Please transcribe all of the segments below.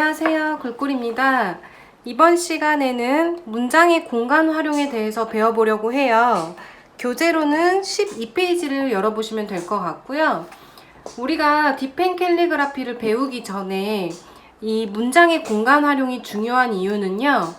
안녕하세요. 글꿀입니다. 이번 시간에는 문장의 공간 활용에 대해서 배워보려고 해요. 교재로는 12페이지를 열어보시면 될 것 같고요. 우리가 딥펜 캘리그라피를 배우기 전에 이 문장의 공간 활용이 중요한 이유는요.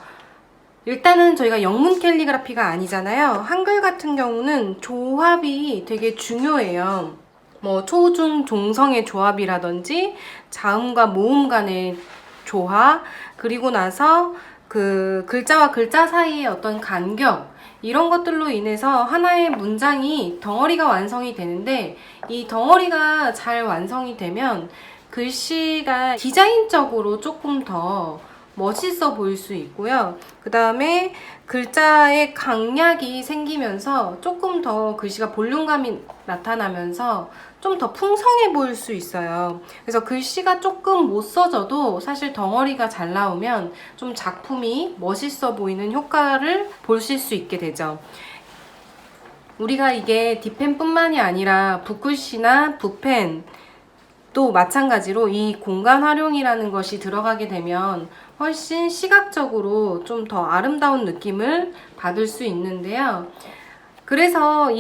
일단은 저희가 영문 캘리그라피가 아니잖아요. 한글 같은 경우는 조합이 되게 중요해요. 뭐 초중 종성의 조합이라든지 자음과 모음 간의 조합, 그리고 나서 그 글자와 글자 사이의 어떤 간격, 이런 것들로 인해서 하나의 문장이 덩어리가 완성이 되는데, 이 덩어리가 잘 완성이 되면 글씨가 디자인적으로 조금 더 멋있어 보일 수 있고요. 그 다음에 글자의 강약이 생기면서 조금 더 글씨가 볼륨감이 나타나면서 좀 더 풍성해 보일 수 있어요. 그래서 글씨가 조금 못 써져도 사실 덩어리가 잘 나오면 좀 작품이 멋있어 보이는 효과를 보실 수 있게 되죠. 우리가 이게 딥펜뿐만이 아니라 붓글씨나 붓펜 또 마찬가지로 이 공간 활용이라는 것이 들어가게 되면 훨씬 시각적으로 좀 더 아름다운 느낌을 받을 수 있는데요. 그래서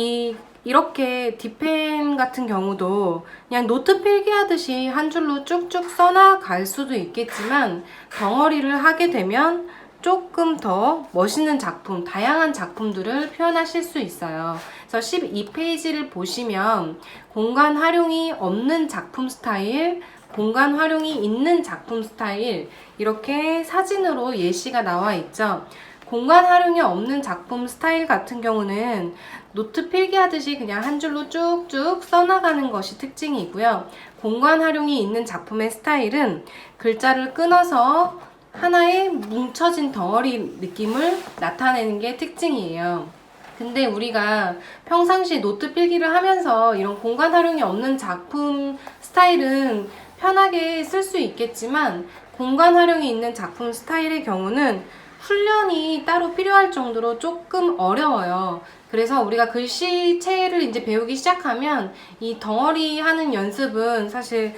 이렇게 딥펜 같은 경우도 그냥 노트 필기하듯이 한 줄로 쭉쭉 써나갈 수도 있겠지만, 덩어리를 하게 되면 조금 더 멋있는 작품, 다양한 작품들을 표현하실 수 있어요. 그래서 12페이지를 보시면 공간 활용이 없는 작품 스타일, 공간 활용이 있는 작품 스타일, 이렇게 사진으로 예시가 나와 있죠. 공간 활용이 없는 작품 스타일 같은 경우는 노트 필기하듯이 그냥 한 줄로 쭉쭉 써나가는 것이 특징이고요. 공간 활용이 있는 작품의 스타일은 글자를 끊어서 하나의 뭉쳐진 덩어리 느낌을 나타내는 게 특징이에요. 근데 우리가 평상시 노트 필기를 하면서 이런 공간 활용이 없는 작품 스타일은 편하게 쓸 수 있겠지만, 공간 활용이 있는 작품 스타일의 경우는 훈련이 따로 필요할 정도로 조금 어려워요. 그래서 우리가 글씨체를 이제 배우기 시작하면 이 덩어리 하는 연습은 사실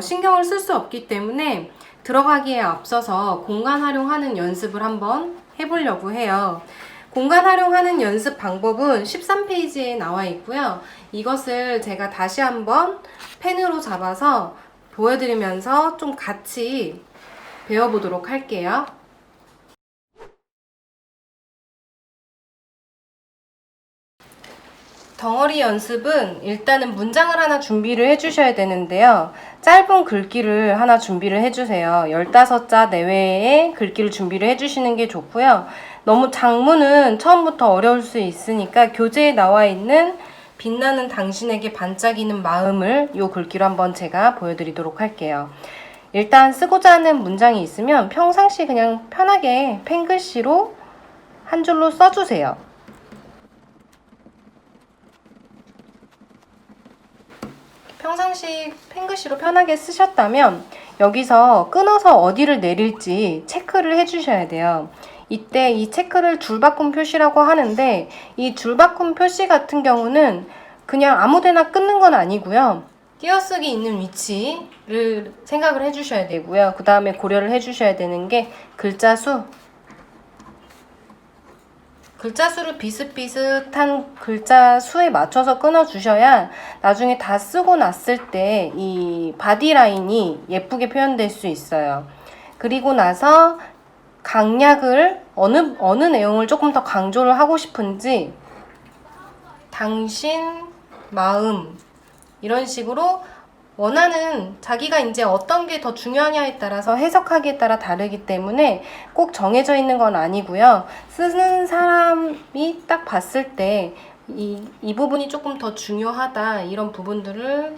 신경을 쓸 수 없기 때문에 들어가기에 앞서서 공간 활용하는 연습을 한번 해보려고 해요. 공간 활용하는 연습 방법은 13페이지에 나와 있고요. 이것을 제가 다시 한번 펜으로 잡아서 보여드리면서 좀 같이 배워보도록 할게요. 덩어리 연습은 일단은 문장을 하나 준비를 해주셔야 되는데요. 짧은 글귀를 하나 준비를 해주세요. 15자 내외의 글귀를 준비를 해주시는 게 좋고요. 너무 장문은 처음부터 어려울 수 있으니까 교재에 나와 있는 빛나는 당신에게 반짝이는 마음을 이 글귀로 한번 제가 보여드리도록 할게요. 일단 쓰고자 하는 문장이 있으면 평상시 그냥 편하게 펜글씨로 한 줄로 써주세요. 평상시 펜글씨로 편하게 쓰셨다면 여기서 끊어서 어디를 내릴지 체크를 해주셔야 돼요. 이때 이 체크를 줄바꿈 표시라고 하는데, 이 줄바꿈 표시 같은 경우는 그냥 아무데나 끊는 건 아니고요. 띄어쓰기 있는 위치를 생각을 해주셔야 되고요. 그 다음에 고려를 해주셔야 되는 게 글자 수. 글자 수를 비슷비슷한 글자 수에 맞춰서 끊어주셔야 나중에 다 쓰고 났을 때 이 바디라인이 예쁘게 표현될 수 있어요. 그리고 나서 강약을 어느 내용을 조금 더 강조를 하고 싶은지, 당신, 마음, 이런 식으로 원하는 자기가 이제 어떤 게 더 중요하냐에 따라서 해석하기에 따라 다르기 때문에 꼭 정해져 있는 건 아니고요. 쓰는 사람이 딱 봤을 때 이 부분이 조금 더 중요하다, 이런 부분들을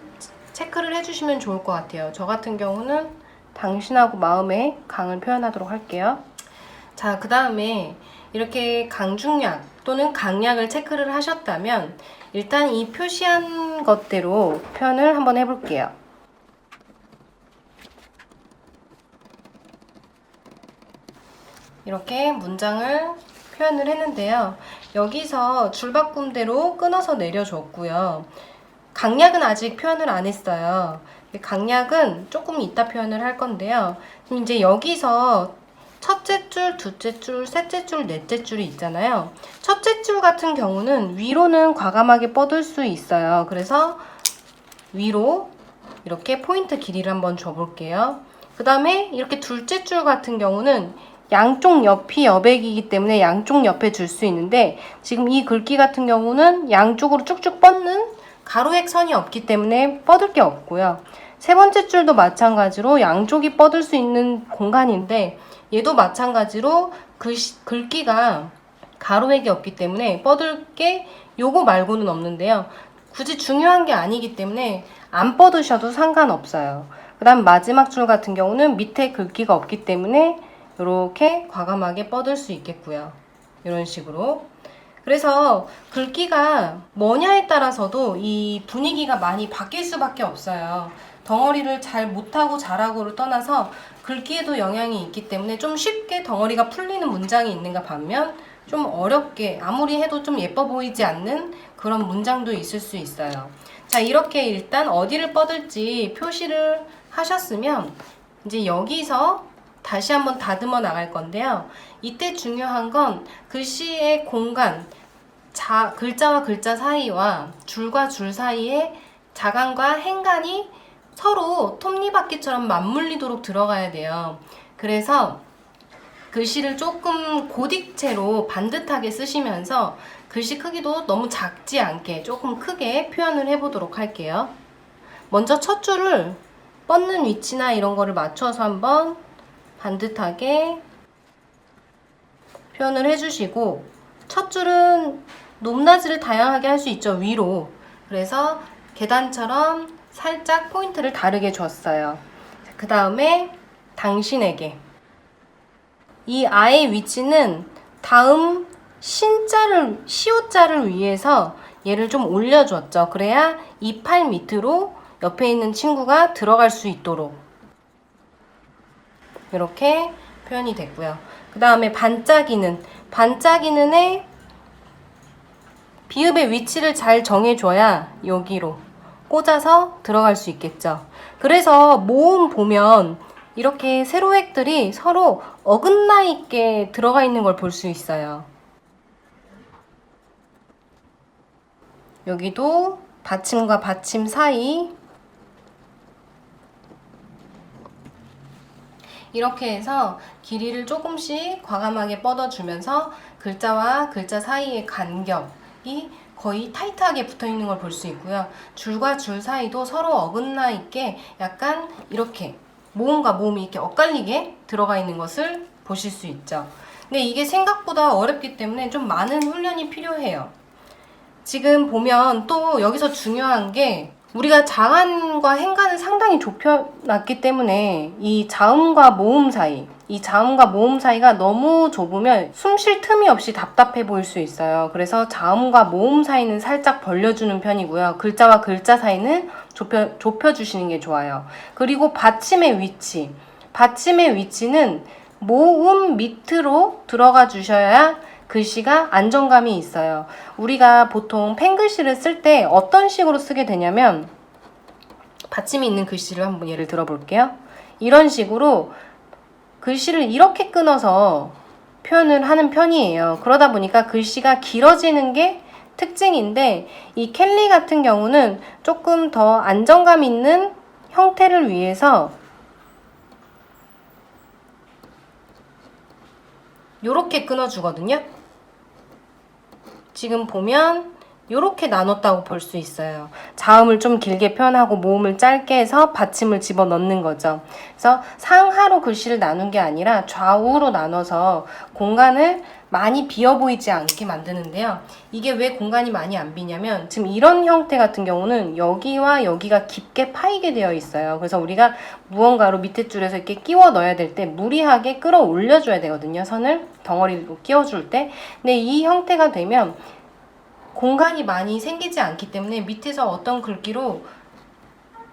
체크를 해주시면 좋을 것 같아요. 저 같은 경우는 당신하고 마음의 강을 표현하도록 할게요. 자, 그 다음에 이렇게 강중약 또는 강약을 체크를 하셨다면 일단 이 표시한 것대로 표현을 한번 해볼게요. 이렇게 문장을 표현을 했는데요. 여기서 줄바꿈대로 끊어서 내려줬고요. 강약은 아직 표현을 안 했어요. 강약은 조금 이따 표현을 할 건데요. 그럼 이제 여기서 첫째 줄, 둘째 줄, 셋째 줄, 넷째 줄이 있잖아요. 첫째 줄 같은 경우는 위로는 과감하게 뻗을 수 있어요. 그래서 위로 이렇게 포인트 길이를 한번 줘볼게요. 그 다음에 이렇게 둘째 줄 같은 경우는 양쪽 옆이 여백이기 때문에 양쪽 옆에 줄 수 있는데, 지금 이 글귀 같은 경우는 양쪽으로 쭉쭉 뻗는 가로획 선이 없기 때문에 뻗을 게 없고요. 세 번째 줄도 마찬가지로 양쪽이 뻗을 수 있는 공간인데, 얘도 마찬가지로 글귀가 가로획이 없기 때문에 뻗을 게 요거 말고는 없는데요. 굳이 중요한 게 아니기 때문에 안 뻗으셔도 상관없어요. 그 다음 마지막 줄 같은 경우는 밑에 글귀가 없기 때문에 이렇게 과감하게 뻗을 수 있겠고요. 이런 식으로. 그래서 글귀가 뭐냐에 따라서도 이 분위기가 많이 바뀔 수밖에 없어요. 덩어리를 잘 못하고 잘하고를 떠나서 글귀에도 영향이 있기 때문에 좀 쉽게 덩어리가 풀리는 문장이 있는가 반면 좀 어렵게 아무리 해도 좀 예뻐 보이지 않는 그런 문장도 있을 수 있어요. 자, 이렇게 일단 어디를 뻗을지 표시를 하셨으면 이제 여기서 다시 한번 다듬어 나갈 건데요. 이때 중요한 건 글씨의 공간, 글자와 글자 사이와 줄과 줄 사이에 자간과 행간이 서로 톱니바퀴처럼 맞물리도록 들어가야 돼요. 그래서 글씨를 조금 고딕체로 반듯하게 쓰시면서 글씨 크기도 너무 작지 않게 조금 크게 표현을 해보도록 할게요. 먼저 첫 줄을 뻗는 위치나 이런 거를 맞춰서 한번 반듯하게 표현을 해주시고, 첫 줄은 높낮이를 다양하게 할 수 있죠. 위로. 그래서 계단처럼 살짝 포인트를 다르게 줬어요. 그 다음에 당신에게. 이 아의 위치는 다음 시옷자를 위해서 얘를 좀 올려줬죠. 그래야 이 팔 밑으로 옆에 있는 친구가 들어갈 수 있도록 이렇게 표현이 됐고요. 그 다음에 반짝이는의 비읍의 위치를 잘 정해줘야 여기로 꽂아서 들어갈 수 있겠죠. 그래서 모음 보면 이렇게 세로획들이 서로 어긋나 있게 들어가 있는 걸 볼 수 있어요. 여기도 받침과 받침 사이 이렇게 해서 길이를 조금씩 과감하게 뻗어주면서 글자와 글자 사이의 간격이 거의 타이트하게 붙어 있는 걸 볼 수 있고요. 줄과 줄 사이도 서로 어긋나 있게 약간 이렇게 모음과 모음이 이렇게 엇갈리게 들어가 있는 것을 보실 수 있죠. 근데 이게 생각보다 어렵기 때문에 좀 많은 훈련이 필요해요. 지금 보면 또 여기서 중요한 게 우리가 자간과 행간을 상당히 좁혀놨기 때문에 이 자음과 모음 사이가 너무 좁으면 숨 쉴 틈이 없이 답답해 보일 수 있어요. 그래서 자음과 모음 사이는 살짝 벌려주는 편이고요. 글자와 글자 사이는 좁혀주시는 게 좋아요. 그리고 받침의 위치는 모음 밑으로 들어가 주셔야 글씨가 안정감이 있어요. 우리가 보통 펜글씨를 쓸 때 어떤 식으로 쓰게 되냐면, 받침이 있는 글씨를 한번 예를 들어볼게요. 이런 식으로 글씨를 이렇게 끊어서 표현을 하는 편이에요. 그러다 보니까 글씨가 길어지는 게 특징인데, 이 켈리 같은 경우는 조금 더 안정감 있는 형태를 위해서 요렇게 끊어주거든요. 지금 보면 이렇게 나눴다고 볼 수 있어요. 자음을 좀 길게 표현하고 모음을 짧게 해서 받침을 집어넣는 거죠. 그래서 상하로 글씨를 나눈 게 아니라 좌우로 나눠서 공간을 많이 비어 보이지 않게 만드는데요. 이게 왜 공간이 많이 안 비냐면, 지금 이런 형태 같은 경우는 여기와 여기가 깊게 파이게 되어 있어요. 그래서 우리가 무언가로 밑에 줄에서 이렇게 끼워 넣어야 될 때 무리하게 끌어올려 줘야 되거든요. 선을 덩어리로 끼워줄 때. 근데 이 형태가 되면 공간이 많이 생기지 않기 때문에 밑에서 어떤 글귀로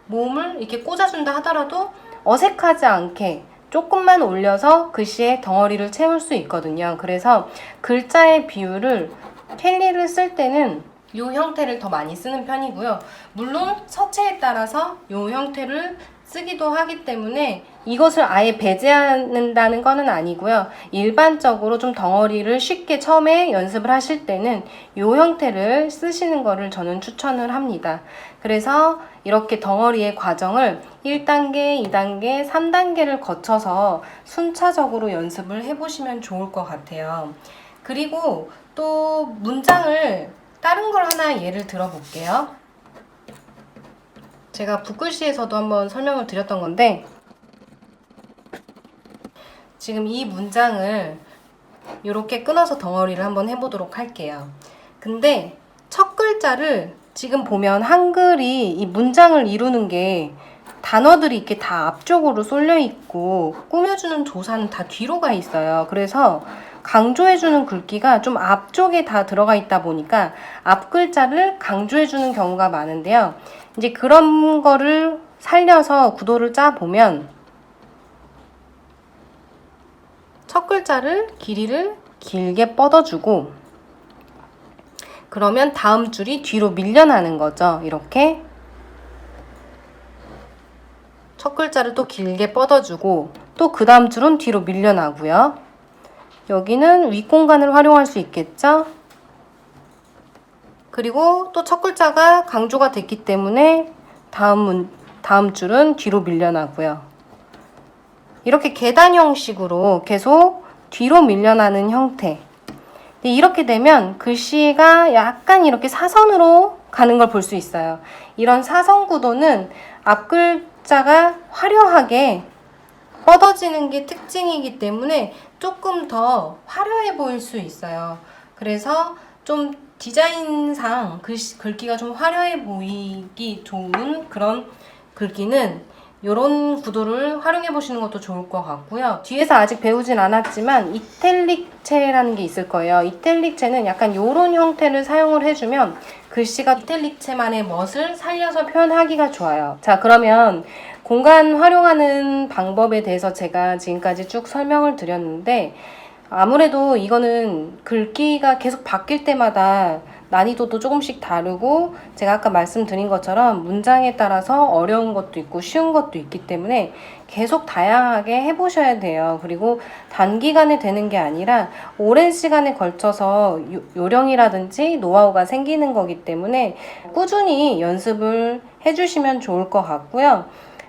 모음을 이렇게 꽂아준다 하더라도 어색하지 않게 조금만 올려서 글씨의 덩어리를 채울 수 있거든요. 그래서 글자의 비율을 켈리를 쓸 때는 이 형태를 더 많이 쓰는 편이고요. 물론 서체에 따라서 이 형태를 쓰기도 하기 때문에 이것을 아예 배제한다는 거는 아니고요. 일반적으로 좀 덩어리를 쉽게 처음에 연습을 하실 때는 이 형태를 쓰시는 거를 저는 추천을 합니다. 그래서 이렇게 덩어리의 과정을 1단계, 2단계, 3단계를 거쳐서 순차적으로 연습을 해보시면 좋을 것 같아요. 그리고 또 문장을 다른 걸 하나 예를 들어 볼게요. 제가 붓글씨에서도 한번 설명을 드렸던 건데, 지금 이 문장을 이렇게 끊어서 덩어리를 한번 해보도록 할게요. 근데 첫 글자를 지금 보면 한글이 이 문장을 이루는 게 단어들이 이렇게 다 앞쪽으로 쏠려 있고 꾸며주는 조사는 다 뒤로 가 있어요. 그래서 강조해주는 글귀가 좀 앞쪽에 다 들어가 있다 보니까 앞 글자를 강조해주는 경우가 많은데요. 이제 그런 거를 살려서 구도를 짜 보면 첫 글자를 길이를 길게 뻗어주고 그러면 다음 줄이 뒤로 밀려나는 거죠. 이렇게 첫 글자를 또 길게 뻗어주고 또 그 다음 줄은 뒤로 밀려나고요. 여기는 윗공간을 활용할 수 있겠죠. 그리고 또 첫 글자가 강조가 됐기 때문에 다음 줄은 뒤로 밀려나고요. 이렇게 계단 형식으로 계속 뒤로 밀려나는 형태. 이렇게 되면 글씨가 약간 이렇게 사선으로 가는 걸 볼 수 있어요. 이런 사선 구도는 앞 글자가 화려하게 뻗어지는 게 특징이기 때문에 조금 더 화려해 보일 수 있어요. 그래서 좀 디자인상 글귀가 좀 화려해 보이기 좋은 그런 글귀는 이런 구도를 활용해 보시는 것도 좋을 것 같고요. 뒤에서 아직 배우진 않았지만 이탈릭체라는 게 있을 거예요. 이탈릭체는 약간 이런 형태를 사용을 해주면 글씨가 이탈릭체만의 멋을 살려서 표현하기가 좋아요. 자, 그러면 공간 활용하는 방법에 대해서 제가 지금까지 쭉 설명을 드렸는데 아무래도 이거는 글귀가 계속 바뀔 때마다 난이도도 조금씩 다르고 제가 아까 말씀드린 것처럼 문장에 따라서 어려운 것도 있고 쉬운 것도 있기 때문에 계속 다양하게 해보셔야 돼요. 그리고 단기간에 되는 게 아니라 오랜 시간에 걸쳐서 요령이라든지 노하우가 생기는 거기 때문에 꾸준히 연습을 해주시면 좋을 것 같고요.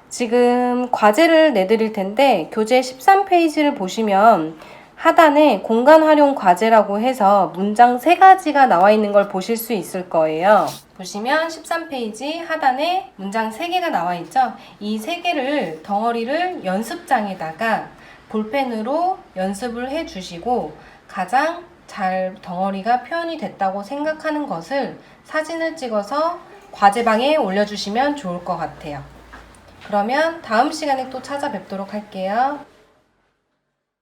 지금 과제를 내드릴 텐데 교재 13페이지를 보시면 하단에 공간 활용 과제라고 해서 문장 3가지가 나와 있는 걸 보실 수 있을 거예요. 보시면 13페이지 하단에 문장 3개가 나와 있죠. 이 3개를 덩어리를 연습장에다가 볼펜으로 연습을 해 주시고 가장 잘 덩어리가 표현이 됐다고 생각하는 것을 사진을 찍어서 과제방에 올려주시면 좋을 것 같아요. 그러면 다음 시간에 또 찾아뵙도록 할게요.